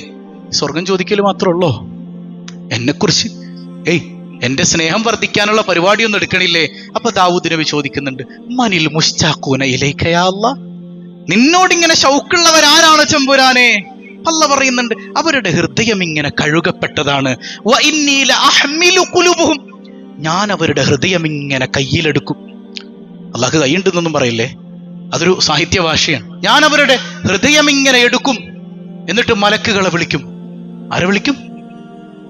സ്വർഗം ചോദിക്കല് മാത്രമുള്ളോ എന്നെക്കുറിച്ച്? എന്റെ സ്നേഹം വർദ്ധിക്കാനുള്ള പരിപാടിയൊന്നും എടുക്കണില്ലേ? അപ്പൊ ദാവൂദ് നബി ചോദിക്കുന്നുണ്ട്, മനിൽ മുസ്താഖൂന ഇലൈക യാ അല്ലാഹ്, നിന്നോടിങ്ങനെ ഷൗക്കുള്ളവരാരാണ് ചെമ്പുരാനെ? അല്ലാഹ് പറയുന്നുണ്ട്, അവരുടെ ഹൃദയം ഇങ്ങനെ കഴുകപ്പെട്ടതാണ്. വ ഇന്നി ലഅഹ്മിലു ഖുലൂബുഹും, ഞാൻ അവരുടെ ഹൃദയം ഇങ്ങനെ കയ്യിലെടുക്കും. അല്ലാഹ് കൈയുണ്ടെന്നൊന്നും പറയില്ലേ, അതൊരു സാഹിത്യ ഭാഷയാണ്. ഞാൻ അവരുടെ ഹൃദയം ഇങ്ങനെ എടുക്കും, എന്നിട്ട് മലക്കുകളെ വിളിക്കും. ആരെ വിളിക്കും?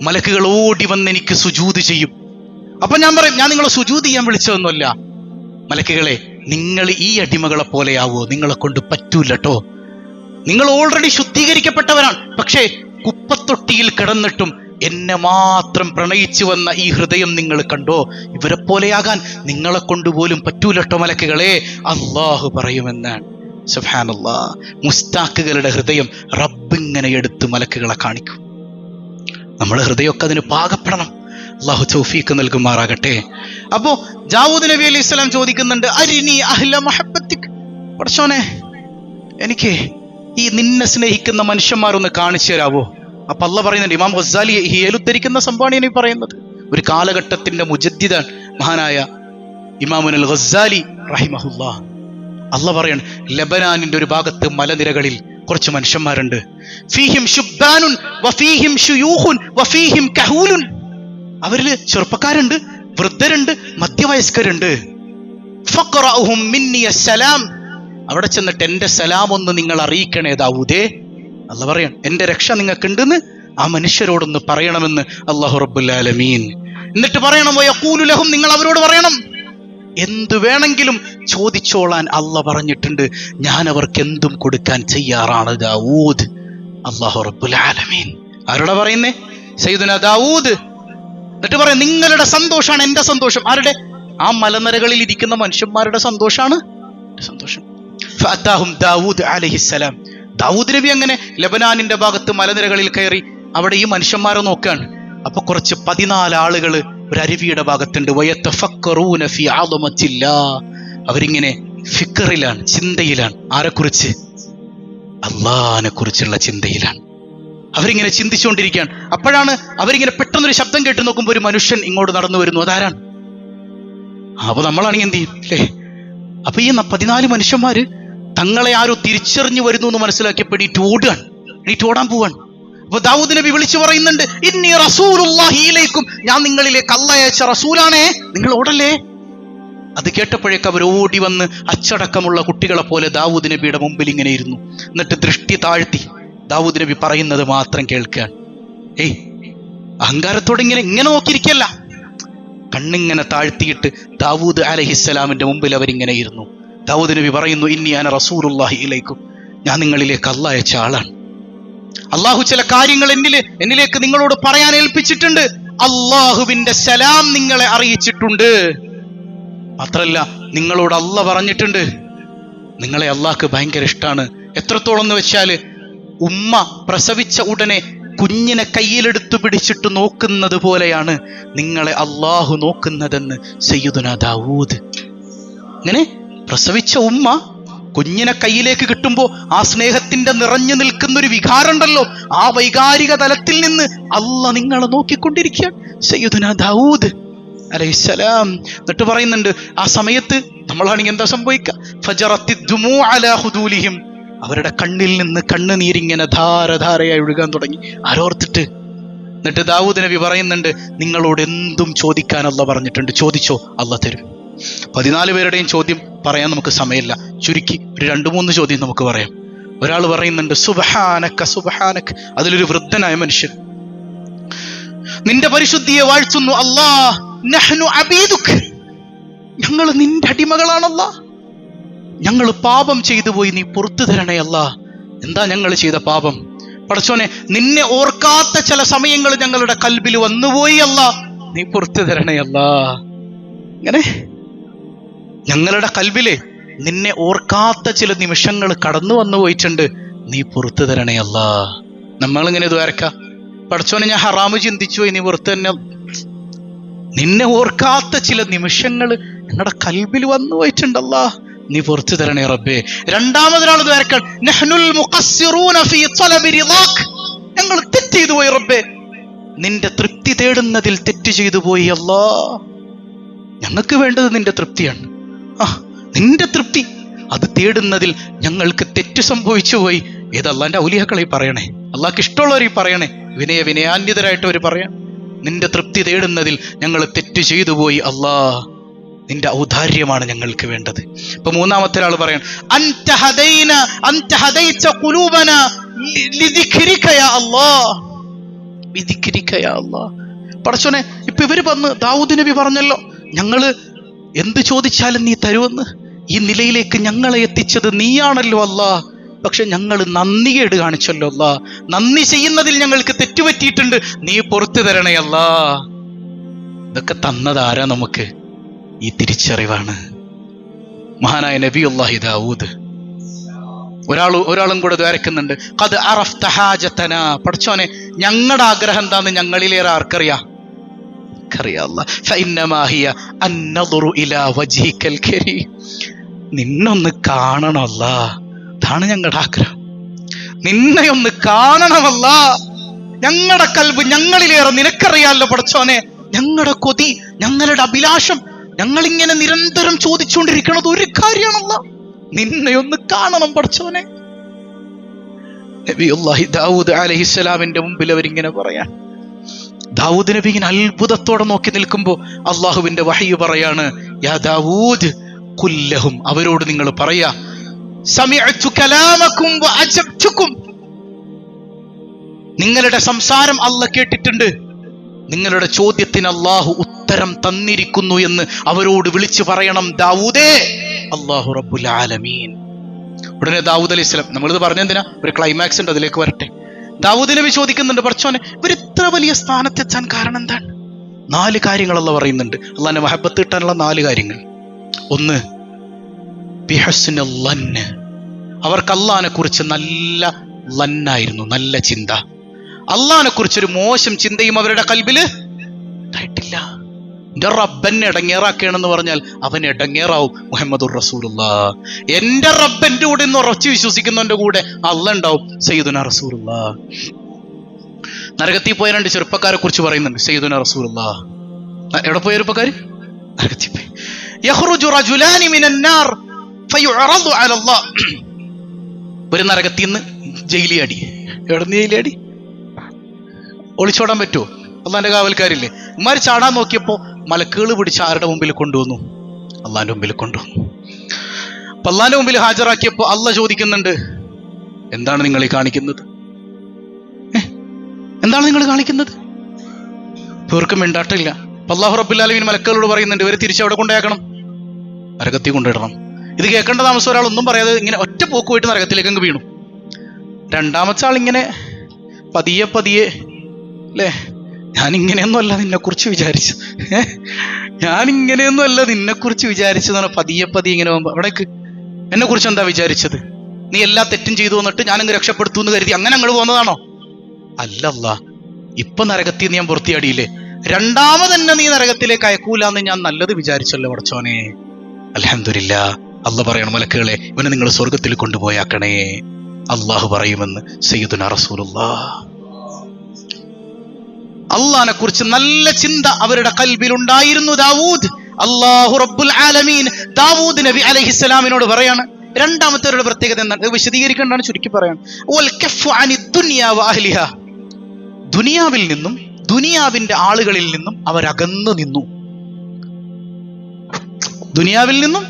മലക്കുകൾ ഓടി വന്ന് എനിക്ക് സുജൂദ് ചെയ്യും. അപ്പൊ ഞാൻ പറയും, ഞാൻ നിങ്ങളെ സുജൂദ് ചെയ്യാൻ വിളിച്ചതൊന്നുമല്ല. മലക്കുകളെ, നിങ്ങൾ ഈ അടിമകളെ പോലെയാവോ? നിങ്ങളെ കൊണ്ട് പറ്റൂലട്ടോ. നിങ്ങൾ ഓൾറെഡി ശുദ്ധീകരിക്കപ്പെട്ടവരാണ്. പക്ഷേ കുപ്പത്തൊട്ടിയിൽ കിടന്നിട്ടും എന്നെ മാത്രം പ്രണയിച്ചു വന്ന ഈ ഹൃദയം നിങ്ങൾ കണ്ടോ? ഇവരെ പോലെയാകാൻ നിങ്ങളെ കൊണ്ടുപോലും പറ്റൂലട്ടോ മലക്കുകളെ, അല്ലാഹു പറയുമെന്നാണ്. സുബ്ഹാനല്ലാഹ്. മുസ്താഖുകളുടെ ഹൃദയം റബ്ബിങ്ങനെ എടുത്ത് മലക്കുകളെ കാണിക്കും. നമ്മുടെ ഹൃദയമൊക്കെ അതിന് പാകപ്പെടണം. അല്ലാഹു തൗഫീഖ് നൽകുമാറാകട്ടെ. അപ്പോ ദാവൂദ് നബി അലൈഹി സ്വലാം ചോദിക്കുന്നുണ്ട്, അരിനി അഹ്ല മഹബ്ബത്തിക്, പടച്ചോനെ, എനിക്ക് ഈ നിന്നെ സ്നേഹിക്കുന്ന മനുഷ്യന്മാരൊന്ന് കാണിച്ചു തരാവോ? അപ്പൊ അല്ലാഹ് പറയുന്നുണ്ട്, ഇമാം ഗസ്സാലി ഉദ്ധരിക്കുന്ന സംഭവമാണ് ഈ പറയുന്നത്. ഒരു കാലഘട്ടത്തിന്റെ മുജദ്ദിദാൻ മഹാനായ ഇമാമുൽ ഗസ്സാലി റഹിമഹുല്ലാഹ്. അല്ലാഹ് പറയാണ്, ലബനാനിന്റെ ഒരു ഭാഗത്ത് മലനിരകളിൽ കുറച്ച് മനുഷ്യന്മാരുണ്ട്. ഫീഹിം ശുബ്ബാനുൻ വഫീഹിം ശുയൂഖുൻ വഫീഹിം കഹൂലുൻ. അവരില് ചെറുപ്പക്കാരുണ്ട്, വൃദ്ധരുണ്ട്, മധ്യവയസ്കരുണ്ട്. ഫഖറഉഹും മിന്നി അസ്സലാം, അവിടെ ചെന്നിട്ട് എന്റെ സലാം ഒന്ന് നിങ്ങൾ അറിയിക്കണേ ദാവൂദേ. അല്ലാഹ് പറയാണ്, എന്റെ രക്ഷ നിങ്ങൾക്കുണ്ടെന്ന് ആ മനുഷ്യരോടൊന്ന് പറയണമെന്ന് അല്ലാഹു റബ്ബുൽ ആലമീൻ. എന്നിട്ട് പറയണം, വയഖൂലു ലഹും, നിങ്ങൾ അവരോട് പറയണം, എന്തു വേണമെങ്കിലും ചോദിച്ചോളാൻ അല്ലാഹ് പറഞ്ഞിട്ടുണ്ട്, ഞാൻ അവർക്ക് എന്തും കൊടുക്കാൻ തയ്യാറാണ് ദാവൂദ്. അല്ലാഹു റബ്ബുൽ ആലമീൻ ആരോടാ പറയുന്നേ? സയ്യിദുനാ ദാവൂദ്. എന്നിട്ട് പറയാം, നിങ്ങളുടെ സന്തോഷമാണ് എന്റെ സന്തോഷം. ആരുടെ? ആ മലനിരകളിൽ ഇരിക്കുന്ന മനുഷ്യന്മാരുടെ സന്തോഷാണ് സന്തോഷം. ഫഅതാഹും ദാവൂദ് അലൈഹിസ്സലാം. ദാവൂദ് നബി അങ്ങനെ ലബനാനിന്റെ ഭാഗത്ത് മലനിരകളിൽ കയറി അവിടെ ഈ മനുഷ്യന്മാരെ നോക്കുകയാണ്. അപ്പൊ കുറച്ച് 14 ആളുകൾ ഒരു അരുവിയുടെ ഭാഗത്തുണ്ട്. വയതഫക്കറൂന ഫീ അളമത്തില്ലാ, അവരിങ്ങനെ ഫിക്റിലാണ്, ചിന്തയിലാണ്. ആരെക്കുറിച്ച്? അള്ളാഹിനെ കുറിച്ചുള്ള ചിന്തയിലാണ്. അവരിങ്ങനെ ചിന്തിച്ചുകൊണ്ടിരിക്കുകയാണ്. അപ്പോഴാണ് അവരിങ്ങനെ പെട്ടെന്നൊരു ശബ്ദം കേട്ട് നോക്കുമ്പോൾ ഒരു മനുഷ്യൻ ഇങ്ങോട്ട് നടന്നു വരുന്നു. അതാരാണ്? അപ്പൊ നമ്മളാണെങ്കിൽ എന്ത് ചെയ്യും അല്ലേ? അപ്പൊ ഈ 14 മനുഷ്യന്മാര് തങ്ങളെ ആരോ തിരിച്ചറിഞ്ഞു വരുന്നു എന്ന് മനസ്സിലാക്കിയപ്പോൾ എണീറ്റ് ഓടാൻ പോവാണ്. അപ്പൊ ദാവൂദ് നബി വിളിച്ചു പറയുന്നുണ്ട്, ഇന്നി റസൂലുള്ളാഹി ഇലൈക്കും, ഞാൻ നിങ്ങളിലേക്ക് അല്ലാഹ് അയച്ച റസൂലാണേ, നിങ്ങൾ ഓടല്ലേ. അത് കേട്ടപ്പോഴേക്ക് അവർ ഓടി വന്ന് അച്ചടക്കമുള്ള കുട്ടികളെ പോലെ ദാവൂദ് നബിയുടെ മുമ്പിൽ ഇങ്ങനെ ഇരുന്നു. എന്നിട്ട് ദൃഷ്ടി താഴ്ത്തി ദാവൂദ് നബി പറയുന്നത് മാത്രം കേൾക്കാൻ. അഹങ്കാരത്തോടെ ഇങ്ങനെ നോക്കിയിരിക്കല്ല, കണ്ണിങ്ങനെ താഴ്ത്തിയിട്ട് ദാവൂദ് അലൈഹിസ്സലാമിന്റെ മുമ്പിൽ അവരിങ്ങനെ ഇരുന്നു. ദാവൂദ് നബി പറയുന്നു, ഇന്നി അന റസൂലുള്ളാഹി ഇലൈക്കും, ഞാൻ നിങ്ങളിലേക്ക് അല്ലാഹ് അയച്ച ആളാണ്. അള്ളാഹു ചില കാര്യങ്ങൾ എന്നിലേക്ക് നിങ്ങളോട് പറയാൻ ഏൽപ്പിച്ചിട്ടുണ്ട്. അള്ളാഹുവിന്റെ സലാം നിങ്ങളെ അറിയിച്ചിട്ടുണ്ട്. മാത്രല്ല നിങ്ങളോട് അല്ലാഹ് പറഞ്ഞിട്ടുണ്ട്, നിങ്ങളെ അള്ളാഹ്ക്ക് ഭയങ്കര ഇഷ്ടമാണ്. എത്രത്തോളം എന്ന് വെച്ചാല് ഉമ്മ പ്രസവിച്ച ഉടനെ കുഞ്ഞിനെ കയ്യിലെടുത്തു പിടിച്ചിട്ട് നോക്കുന്നത് പോലെയാണ് നിങ്ങളെ അള്ളാഹു നോക്കുന്നതെന്ന് സയ്യിദുനാ ദാവൂദ്. ഇങ്ങനെ പ്രസവിച്ച ഉമ്മ കുഞ്ഞിനെ കയ്യിലേക്ക് കിട്ടുമ്പോൾ ആ സ്നേഹത്തിന്റെ നിറഞ്ഞു നിൽക്കുന്ന ഒരു വികാരമുണ്ടല്ലോ, ആ വൈകാരിക തലത്തിൽ നിന്ന് അള്ളാഹ് നിങ്ങളെ നോക്കിക്കൊണ്ടിരിക്കുകയാണ് സയ്യിദുനാ ദാവൂദ് അലൈഹിസ്സലാം. എന്നിട്ട് പറയുന്നുണ്ട്, ആ സമയത്ത് നമ്മളാണെങ്കിൽ എന്താ സംഭവിക്കുക? ഫജറത്തി ദുമൂ അലാ ഖുദൂലിഹിം, അവരുടെ കണ്ണിൽ നിന്ന് കണ്ണുനീരിങ്ങനെ ധാരധാരയായി ഒഴുകാൻ തുടങ്ങി. ആരോർത്തിട്ട്. എന്നിട്ട് ദാവൂദ് നബി പറയുന്നുണ്ട്, നിങ്ങളോട് എന്തും ചോദിക്കാൻ അല്ലാഹ് പറഞ്ഞിട്ടുണ്ട്, ചോദിച്ചോ, അല്ലാഹ് തരും. 14 പേരുടെയും ചോദ്യം പറയാൻ നമുക്ക് സമയമില്ല, ചുരുക്കി ഒരു 2-3 ചോദ്യം നമുക്ക് പറയാം. ഒരാൾ പറയുന്നുണ്ട്, സുബ്ഹാനക സുബ്ഹാനക, അതിലൊരു വൃദ്ധനായ മനുഷ്യൻ, നിന്റെ പരിശുദ്ധിയെ വാഴ്ത്തുന്നു അല്ലാഹ്, നഹ്നു അബീദുക്, ഞങ്ങൾ നിന്റെ അടിമകളാണല്ലാ, ഞങ്ങൾ പാപം ചെയ്തു പോയി, നീ പുറത്തു തരണേ അല്ലാ. എന്താ ഞങ്ങൾ ചെയ്ത പാപം? പടച്ചോനെ, നിന്നെ ഓർക്കാത്ത ചില സമയങ്ങൾ ഞങ്ങളുടെ കൽബിൽ വന്നുപോയി അല്ലാ, നീ പുറത്തു തരണേ അല്ലാ. ഇങ്ങനെ ഞങ്ങളുടെ കൽബിലെ നിന്നെ ഓർക്കാത്ത ചില നിമിഷങ്ങൾ കടന്നു വന്നു പോയിട്ടുണ്ട്, നീ പുറത്തു തരണേ അല്ലാ. നമ്മളിങ്ങനെ ദ്വാരക്ക, പടച്ചോനെ ഞാൻ ഹറാമ് ചിന്തിച്ചു പോയി, നീ പുറത്തു തന്നെ. നിന്നെ ഓർക്കാത്ത ചില നിമിഷങ്ങൾ ഞങ്ങളുടെ കൽബിൽ വന്നു പോയിട്ടുണ്ടല്ലാ, നീ പുറത്തു തരണേ റബ്ബേ. രണ്ടാമതൊരാൾ ദ്വാരക്കാൻ, നഹ്നുൽ മുഖസ്സിറൂന ഫീ ത്വലബി റിളാക്, ഞങ്ങൾ തെറ്റ് ചെയ്തു പോയി റബ്ബേ, നിന്റെ തൃപ്തി തേടുന്നതിൽ തെറ്റ് ചെയ്തു പോയി അല്ലാ. ഞങ്ങൾക്ക് വേണ്ടത് നിന്റെ തൃപ്തിയാണ്, നിന്റെ തൃപ്തി, അത് തേടുന്നതിൽ ഞങ്ങൾക്ക് തെറ്റ് സംഭവിച്ചു പോയി. ഏത് അള്ളാന്റെ ഔലിയാക്കളെ പറയണേ, അള്ളാഹ്ക്ക് ഇഷ്ടമുള്ളവർ പറയണേ, വിനയാന്വിതരായിട്ടവർ പറയാം, നിന്റെ തൃപ്തി തേടുന്നതിൽ ഞങ്ങൾ തെറ്റ് ചെയ്തു പോയി അല്ലാ, നിന്റെ ഔദാര്യമാണ് ഞങ്ങൾക്ക് വേണ്ടത്. ഇപ്പൊ മൂന്നാമത്തെ ആൾ പറയാൻ, അൻത ഹദൈത ഖുലൂബന ലിദിക്രിക യാ അല്ലാഹ്, ബിദിക്രിക യാ അല്ലാഹ്. പടച്ചോനെ, ഇപ്പൊ ഇവര് വന്ന് ദാവൂദ് നബി പറഞ്ഞല്ലോ, ഞങ്ങള് എന്ത് ചോദിച്ചാലും നീ തരുമെന്ന്. ഈ നിലയിലേക്ക് ഞങ്ങളെ എത്തിച്ചത് നീയാണല്ലോ അല്ലാ, പക്ഷെ ഞങ്ങൾ നന്ദികേട് കാണിച്ചല്ലോ അല്ലാ, നന്ദി ചെയ്യുന്നതിൽ ഞങ്ങൾക്ക് തെറ്റുപറ്റിയിട്ടുണ്ട്, നീ പുറത്തു തരണേ അല്ലാ. ഇതൊക്കെ തന്നതാരാ നമുക്ക്? ഈ തിരിച്ചറിവാണ് മഹാനായ നബിയുല്ലാഹി ദാവൂദ്. ഒരാളും കൂടെ ദ്വാരക്കുന്നുണ്ട്, ഖദ് അറഫ്ത ഹാജതനാ, പടച്ചോനെ ഞങ്ങളുടെ ആഗ്രഹം എന്താന്ന് ഞങ്ങളിലേറെ ആർക്കറിയാം? നിന്നൊന്ന് കാണണമല്ല, അതാണ് ഞങ്ങളുടെ ആഗ്രഹം, നിന്നെ ഒന്ന് കാണണമല്ല. ഞങ്ങളുടെ കൽബ് ഞങ്ങളിലേറെ നിനക്കറിയാലോ പടച്ചോനെ, ഞങ്ങളുടെ കൊതി, ഞങ്ങളുടെ അഭിലാഷം, ഞങ്ങളിങ്ങനെ നിരന്തരം ചോദിച്ചുകൊണ്ടിരിക്കണത് ഒരു കാര്യമാണല്ല, നിന്നെ ഒന്ന് കാണണം പടച്ചോനെ. നബിയുല്ലാഹി ദാവൂദ് അലൈഹിസ്സലാമിന്റെ മുമ്പിൽ അവരിങ്ങനെ പറയാൻ, ദാവൂദ് നബി ഇങ്ങനെ അത്ഭുതത്തോടെ നോക്കി നിൽക്കുമ്പോൾ അള്ളാഹുവിന്റെ വഹയ്യ് പറയാണ്, യാ ദാവൂദ് കുല്ലഹും, അവരോട് നിങ്ങൾ പറയാ, സമിഅ്തു കലാമകും വഅജബ്തുകും, നിങ്ങളുടെ സംസാരം അല്ലാഹ് കേട്ടിട്ടുണ്ട്, നിങ്ങളുടെ ചോദ്യത്തിന് അള്ളാഹു ഉത്തരം തന്നിരിക്കുന്നു എന്ന് അവരോട് വിളിച്ചു പറയണം. ദാവൂദേ, അല്ലാഹു റബ്ബുൽ ആലമീൻ. ഉടനെ ദാവൂദ് അലൈഹി സ്വലാം, നമ്മളിത് പറഞ്ഞെന്തിനാ, ഒരു ക്ലൈമാക്സ് ഉണ്ട്, അതിലേക്ക് വരട്ടെ. ദാവൂദ് നബി ചോദിക്കുന്നുണ്ട്, പടച്ചോനെ ഇവർ ഇത്ര വലിയ സ്ഥാനത്തെത്താൻ കാരണം എന്താണ്? 4 കാര്യങ്ങൾ അല്ലാഹ് പറയുന്നുണ്ട്, അള്ളാഹിന്റെ മഹബത്ത് കിട്ടാനുള്ള 4 കാര്യങ്ങൾ. ഒന്ന്, ബിഹസ്നുൽ ലന്ന്, അവർക്ക് അള്ളാഹിനെ കുറിച്ച് നല്ല ലന്നായിരുന്നു, നല്ല ചിന്ത. അള്ളാഹിനെ കുറിച്ചൊരു മോശം ചിന്തയും അവരുടെ കൽബില് ഉണ്ടായിട്ടില്ല. എന്റെ റബ്ബെന്നെ ഇടങ്ങേറാക്കണെന്ന് പറഞ്ഞാൽ അവൻ ഇടങ്ങേറാവും മുഹമ്മദുർ റസൂലുള്ളാഹ്. എന്റെ റബ്ബ് എന്റെ കൂടെ നിന്ന് ഉറച്ചു വിശ്വസിക്കുന്നവന്റെ കൂടെ അല്ലാഹ് ഉണ്ടാവും സയ്യിദുനാ റസൂലുള്ളാഹ്. നരകത്തിൽ പോയ 2 ചെറുപ്പക്കാരെ കുറിച്ച് പറയുന്നുണ്ട് സയ്യിദുനാ റസൂലുള്ളാഹ്. എവിടെ പോയ ചെറുപ്പക്കാര്? നരകത്തിൽ പോയി. യഖ്റുജു റജുലാനി മിനൻ നാർ ഫയുഅറദു അലല്ലാഹ്. ഒരു നരകത്തിൽ നിന്ന് ജയിലിയാടി. എവിടെ നിന്ന് ജയിലിയാടി? ഒളിച്ചോടാൻ പറ്റുമോ? അള്ളാന്റെ കാവൽക്കാരില്ലേ. ഉമ്മാര് ചാടാൻ നോക്കിയപ്പോ മലക്കുകൾ പിടിച്ച് ആരുടെ മുമ്പിൽ കൊണ്ടുവന്നു? അള്ളാന്റെ മുമ്പിൽ കൊണ്ടുവന്നു. അപ്പൊ അള്ളാന്റെ മുമ്പിൽ ഹാജരാക്കിയപ്പോ അള്ളാഹ് ചോദിക്കുന്നുണ്ട്, എന്താണ് നിങ്ങൾ ഈ കാണിക്കുന്നത്? എന്താണ് നിങ്ങൾ കാണിക്കുന്നത്? ഇവർക്കും മിണ്ടാട്ടില്ല. അല്ലാഹു റബ്ബുൽ ആലമീൻ മലക്കുകളോട് പറയുന്നുണ്ട്, ഇവരെ തിരിച്ചവിടെ കൊണ്ടുപോയാക്കണം, നരകത്തിൽ കൊണ്ടിടണം. ഇത് കേൾക്കേണ്ട താമസം ഒരാളൊന്നും പറയാതെ ഇങ്ങനെ ഒറ്റ പോക്ക് പോയിട്ട് നരകത്തിലേക്ക് അങ്ങ് വീണു. രണ്ടാമത്തെ ആൾ ഇങ്ങനെ പതിയെ പതിയെ അല്ലേ, ഞാനിങ്ങനെയൊന്നും അല്ല നിന്നെക്കുറിച്ച് വിചാരിച്ചു, ഞാനിങ്ങനെയൊന്നും അല്ല നിന്നെക്കുറിച്ച് വിചാരിച്ചതാണ്. പതിയെ പതിയെ ഇങ്ങനെ പോകുമ്പോ അവിടേക്ക് എന്നെ കുറിച്ച് എന്താ വിചാരിച്ചത്? നീ എല്ലാ തെറ്റും ചെയ്തു വന്നിട്ട് ഞാനങ്ങ് രക്ഷപ്പെടുത്തു എന്ന് കരുതി അങ്ങനെ അങ്ങോട്ട് പോകുന്നതാണോ? അല്ലല്ല, ഇപ്പൊ നരകത്തിൽ നിന്ന് ഞാൻ പുറത്തിയാടിയില്ലേ, രണ്ടാമതെന്നെ നീ നരകത്തിലേക്ക് അയക്കൂലെന്ന് ഞാൻ നല്ലത് വിചാരിച്ചല്ലോ പടച്ചോനെ. അൽഹംദുലില്ലാഹ്. അള്ളാഹ് പറയണം, മലക്കുകളെ ഇവനെ നിങ്ങൾ സ്വർഗത്തിൽ കൊണ്ടുപോയാക്കണേ. അള്ളാഹു പറയുമെന്ന് സയ്യിദുനാ റസൂലുള്ളാഹ്. അള്ളാഹിനെ കുറിച്ച് നല്ല ചിന്ത അവരുടെ കൽബിലുണ്ടായിരുന്നു ദാവൂദ്. അല്ലാഹു റബ്ബുൽ ആലമീൻ ദാവൂദ് നബി അലൈഹിസ്സലാമിനോട് പറയാണ്, രണ്ടാമത്തെ പ്രത്യേകത എന്താണ് വിശദീകരിക്കേണ്ടതാണ്, ചുരുക്കി പറയാണ്. ദുനിയാവിൽ നിന്നും ദുനിയാവിന്റെ ആളുകളിൽ നിന്നും അവരകന്നു നിന്നു. ദുനിയാവിൽ നിന്നും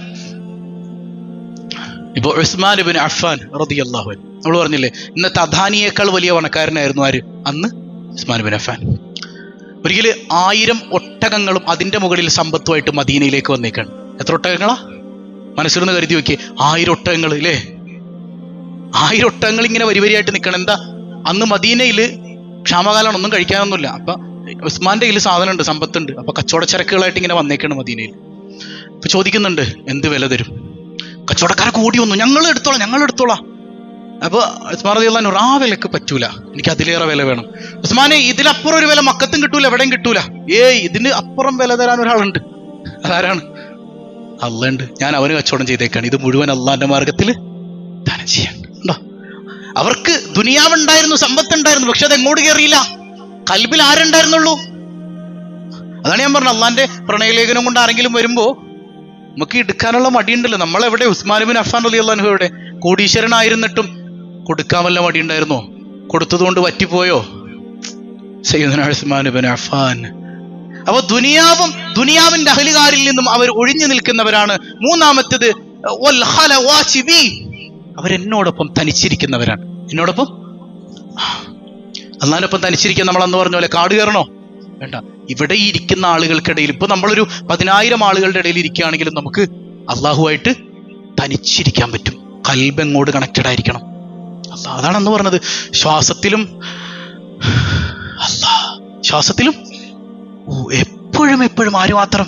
ഇപ്പൊ ഉസ്മാൻ ഇബ്നു അഫ്ഫാൻ റളിയല്ലാഹു അൻഹു, നമ്മൾ പറഞ്ഞില്ലേ ഇന്നത്തെ അദാനിയേക്കാൾ വലിയ പണക്കാരനായിരുന്നു ആര്? അന്ന് ഉസ്മാൻ ഇബ്നു അഫ്ഫാൻ. ഒരിക്കൽ 1000 ഒട്ടകങ്ങളും അതിന്റെ മുകളിൽ സമ്പത്തുമായിട്ട് മദീനയിലേക്ക് വന്നേക്കാണ്. എത്ര ഒട്ടകങ്ങളാ? മനസ്സിലൊന്ന് കരുതി നോക്കിയേ, 1000 ഒട്ടകങ്ങൾ ഇല്ലേ? 1000 ഒട്ടകങ്ങൾ ഇങ്ങനെ വരിവരിയായിട്ട് നിൽക്കണം. എന്താ, അന്ന് മദീനയില് ക്ഷാമകാലമാണ്, ഒന്നും കഴിക്കാനൊന്നുമില്ല. അപ്പൊ ഉസ്മാന്റെ കയ്യിൽ സാധനമുണ്ട്, സമ്പത്തുണ്ട്. അപ്പൊ കച്ചവടച്ചരക്കുകളായിട്ട് ഇങ്ങനെ വന്നേക്കാണ് മദീനയിൽ. അപ്പൊ ചോദിക്കുന്നുണ്ട്, എന്ത് വില തരും? കച്ചവടക്കാരെ കൂടി വന്നു, ഞങ്ങൾ എടുത്തോളാം. അപ്പൊ ഉസ്മാൻ റളിയല്ലാഹു അൻഹു, ആ വിലക്ക് പറ്റൂല, എനിക്ക് അതിലേറെ വില വേണം. ഉസ്മാനെ, ഇതിലപ്പുറം ഒരു വില മക്കത്തും കിട്ടൂല, എവിടെയും കിട്ടൂല. ഇതിന് അപ്പുറം വില തരാൻ ഒരാളുണ്ട്. അതാരാണ്? അല്ലാഹ് ഉണ്ട്. ഞാൻ അവന് കച്ചവടം ചെയ്തേക്കാണ്, ഇത് മുഴുവൻ അള്ളാന്റെ മാർഗത്തിൽ ദാനം ചെയ്യാൻ. ഉണ്ടോ? അവർക്ക് ദുനിയാവുണ്ടായിരുന്നു, സമ്പത്തുണ്ടായിരുന്നു, പക്ഷെ അത് എങ്ങോട്ട് കയറിയില്ല. കൽബിൽ ആരുണ്ടായിരുന്നുള്ളൂ? അതാണ് ഞാൻ പറഞ്ഞത്, അള്ളാന്റെ പ്രണയലേഖനം കൊണ്ട് ആരെങ്കിലും വരുമ്പോ നമുക്ക് എടുക്കാനുള്ള മടിയുണ്ടല്ലോ. നമ്മളെവിടെ? ഉസ്മാൻ ഇബ്നു അഫ്ഫാൻ റളിയല്ലാഹു അൻഹു എവിടെ? കോടീശ്വരനായിരുന്നിട്ടും കൊടുക്കാൻ വല്ല മടിയുണ്ടായിരുന്നോ? കൊടുത്തതുകൊണ്ട് വറ്റിപ്പോയോ? സയ്യിദുനാ ഉസ്മാൻ ഇബ്നു അഫ്ഫാൻ. അപ്പൊ ദുനിയാവിന്റെ അഹ്ലുകാരിൽ നിന്നും അവർ ഒഴിഞ്ഞു നിൽക്കുന്നവരാണ്. മൂന്നാമത്തേത് അവരെന്നോടൊപ്പം തനിച്ചിരിക്കുന്നവരാണ്. എന്നോടൊപ്പം അള്ളാഹിനൊപ്പം തനിച്ചിരിക്കാൻ നമ്മൾ അന്ന് പറഞ്ഞ പോലെ കാട് കയറണോ? വേണ്ട. ഇവിടെ ഈ ഇരിക്കുന്ന ആളുകൾക്കിടയിൽ ഇപ്പൊ നമ്മളൊരു 10,000 ആളുകളുടെ ഇടയിൽ ഇരിക്കുകയാണെങ്കിലും നമുക്ക് അള്ളാഹുവായിട്ട് തനിച്ചിരിക്കാൻ പറ്റും. കൽബ് എങ്ങോട്ട് കണക്റ്റഡ് ആയിരിക്കണം. അള്ളാഹ് അതാണ് അന്ന് പറഞ്ഞത്, ശ്വാസത്തിലും എപ്പോഴും ആര് മാത്രം?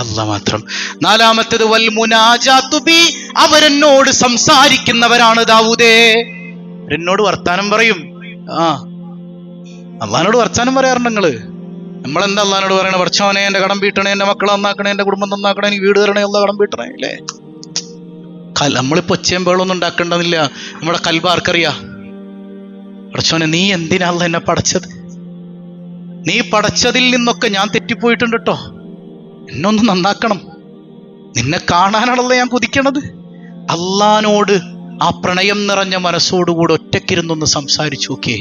അല്ലാഹ് മാത്രം. നാലാമത്തേത് വൽ മുനാജാതു ബി, അവരെന്നോട് സംസാരിക്കുന്നവരാണ് ദാവൂദേ. എന്നോട് വർത്താനം പറയും. അള്ളാഹിനോട് വർത്താനം പറയാറുണ്ട് നിങ്ങള്? നമ്മളെന്താ അള്ളാഹിനോട് പറയണേ? പടച്ചോനെ എന്റെ കടം വീട്ടണേ, എന്റെ മക്കളെ നന്നാക്കണേ, എന്റെ കുടുംബം നന്നാക്കണേ, എനിക്ക് വീട് തരണേ, ഉള്ള കടം വീട്ടണേ അല്ലേ? നമ്മളിപ്പോ ഒച്ചയും ബഹളമൊന്നും ഉണ്ടാക്കേണ്ടതില്ല. നമ്മുടെ കൽബ് ആർക്കറിയാ? പടച്ചോനെ, നീ എന്തിനാ അള്ളാഹ് എന്നെ പടച്ചത്? നീ പടച്ചതിൽ നിന്നൊക്കെ ഞാൻ തെറ്റിപ്പോയിട്ടുണ്ട് കേട്ടോ, എന്നൊന്ന് നന്നാക്കണം. നിന്നെ കാണാനാണല്ലോ ഞാൻ കൊതിക്കണത്. അള്ളാഹിനോട് ആ പ്രണയം നിറഞ്ഞ മനസ്സോടുകൂടെ ഒറ്റയ്ക്കിരുന്നൊന്ന് സംസാരിച്ചു നോക്കിയേ.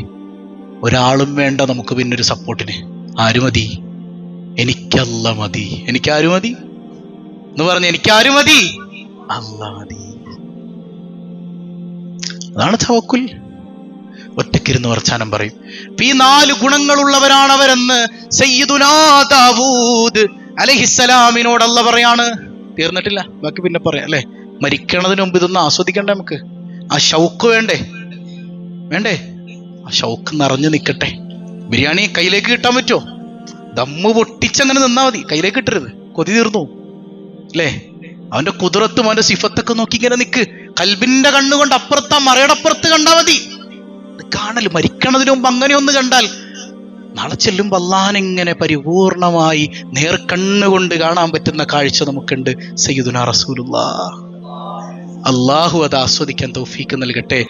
ഒരാളും വേണ്ട നമുക്ക് പിന്നൊരു സപ്പോർട്ടിന്. ആര് മതി? എനിക്കല്ല മതി. എനിക്കാര് മതി എന്ന് പറഞ്ഞ എനിക്കാര് മതി? അല്ലാഹ് മതി. അതാണ് തവക്കുൽ. ഒറ്റയ്ക്കിരുന്ന് വർത്താനം പറയും. ഈ 4 ഗുണങ്ങളുള്ളവരാണ് അവരെന്ന് സയ്യിദുനാ ദാവൂദ് അലൈഹിസ്സലാമിനോട് അല്ലാഹ് പറയാണ്. തീർന്നിട്ടില്ല, ബാക്കി പിന്നെ പറയാം അല്ലെ. മരിക്കണതിന് മുമ്പ് ഇതൊന്ന് ആസ്വദിക്കണ്ടേ നമുക്ക്? ആ ഷൗക്ക് വേണ്ടേ? ആ ഷൗക്ക് നിറഞ്ഞു നിൽക്കട്ടെ. ബിരിയാണി കയ്യിലേക്ക് കിട്ടാൻ പറ്റുമോ? ദമ്മ് പൊട്ടിച്ചങ്ങനെ നിന്നാ മതി, കയ്യിലേക്ക് ഇട്ടരുത്, കൊതി തീർന്നു അല്ലേ? അവന്റെ കുതിരത്തും അവന്റെ സിഫത്തൊക്കെ നോക്കി ഇങ്ങനെ നിക്ക്. കൽബിന്റെ കണ്ണുകൊണ്ട് അപ്പുറത്താ മറയുടെ അപ്പുറത്ത് കണ്ടാ മതി. കാണല് മരിക്കണതിന് മുമ്പ് അങ്ങനെ ഒന്ന് കണ്ടാൽ നാളെ ചെല്ലുമ്പോൾ അള്ളാഹിനെങ്ങനെ പരിപൂർണമായി നേർക്കണ്ണുകൊണ്ട് കാണാൻ പറ്റുന്ന കാഴ്ച നമുക്കുണ്ട് സയ്യിദുനാ റസൂലുള്ളാഹ്. അള്ളാഹു അത് ആസ്വദിക്കാൻ തൗഫീക്ക് നൽകട്ടെ.